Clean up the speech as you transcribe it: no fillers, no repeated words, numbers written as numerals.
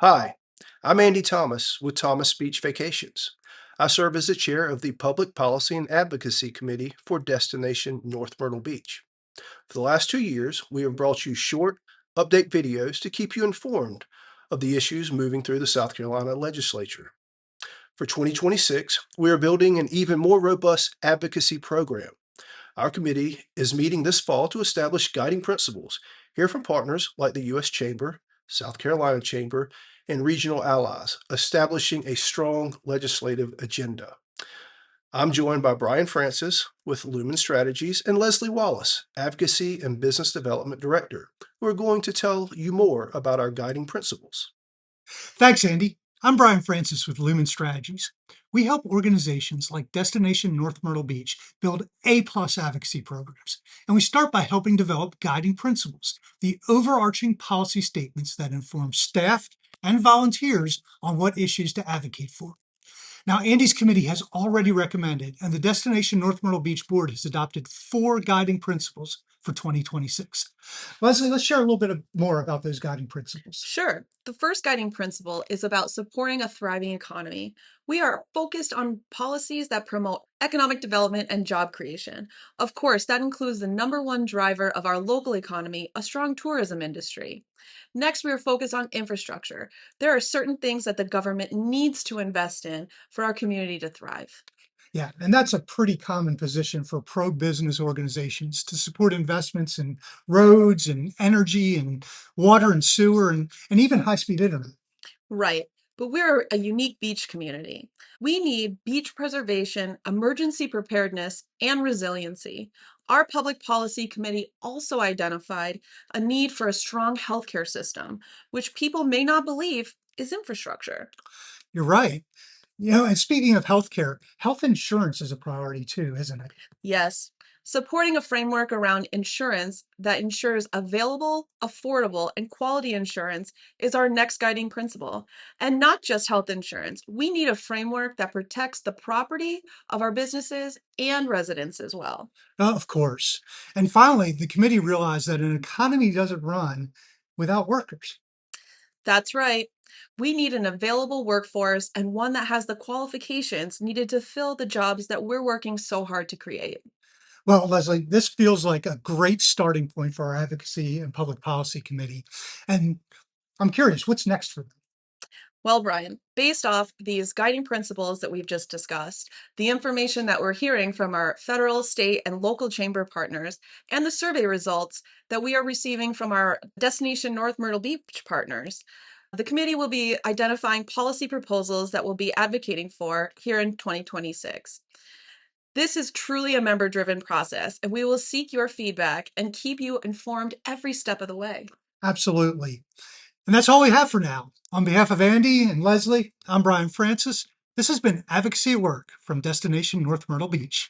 Hi, I'm Andy Thomas with Thomas Beach Vacations. I serve as the chair of the Public Policy and Advocacy Committee for Destination North Myrtle Beach. For the last 2 years, we have brought you short update videos to keep you informed of the issues moving through the South Carolina legislature. For 2026, we are building an even more robust advocacy program. Our committee is meeting this fall to establish guiding principles, hear from partners like the U.S. Chamber, South Carolina Chamber, and regional allies, establishing a strong legislative agenda. I'm joined by Brian Francis with Lumen Strategies and Leslie Wallace, Advocacy and Business Development Director, who are going to tell you more about our guiding principles. Thanks, Andy. I'm Brian Francis with Lumen Strategies. We help organizations like Destination North Myrtle Beach build A-plus advocacy programs. And we start by helping develop guiding principles, the overarching policy statements that inform staff and volunteers on what issues to advocate for. Now, Andy's committee has already recommended, and the Destination North Myrtle Beach Board has adopted 4 guiding principles for 2026. Leslie, let's share a little bit more about those guiding principles. Sure. The first guiding principle is about supporting a thriving economy. We are focused on policies that promote economic development and job creation. Of course, that includes the number one driver of our local economy, a strong tourism industry. Next, we are focused on infrastructure. There are certain things that the government needs to invest in for our community to thrive. Yeah, and that's a pretty common position for pro-business organizations to support investments in roads and energy and water and sewer and even high-speed internet. Right. But we're a unique beach community. We need beach preservation, emergency preparedness, and resiliency. Our public policy committee also identified a need for a strong healthcare system, which people may not believe is infrastructure. You're right. And speaking of healthcare, health insurance is a priority too, isn't it? Yes, supporting a framework around insurance that ensures available, affordable, and quality insurance is our next guiding principle. And not just health insurance, we need a framework that protects the property of our businesses and residents as well. Of course. And finally, the committee realized that an economy doesn't run without workers. That's right. We need an available workforce and one that has the qualifications needed to fill the jobs that we're working so hard to create. Well, Leslie, this feels like a great starting point for our advocacy and public policy committee. And I'm curious, what's next for them? Well, Brian, based off these guiding principles that we've just discussed, the information that we're hearing from our federal, state, and local chamber partners, and the survey results that we are receiving from our Destination North Myrtle Beach partners, the committee will be identifying policy proposals that we'll be advocating for here in 2026. This is truly a member driven process, and we will seek your feedback and keep you informed every step of the way. Absolutely. And that's all we have for now. On behalf of Andy and Leslie, I'm Brian Francis. This has been Advocacy at Work from Destination North Myrtle Beach.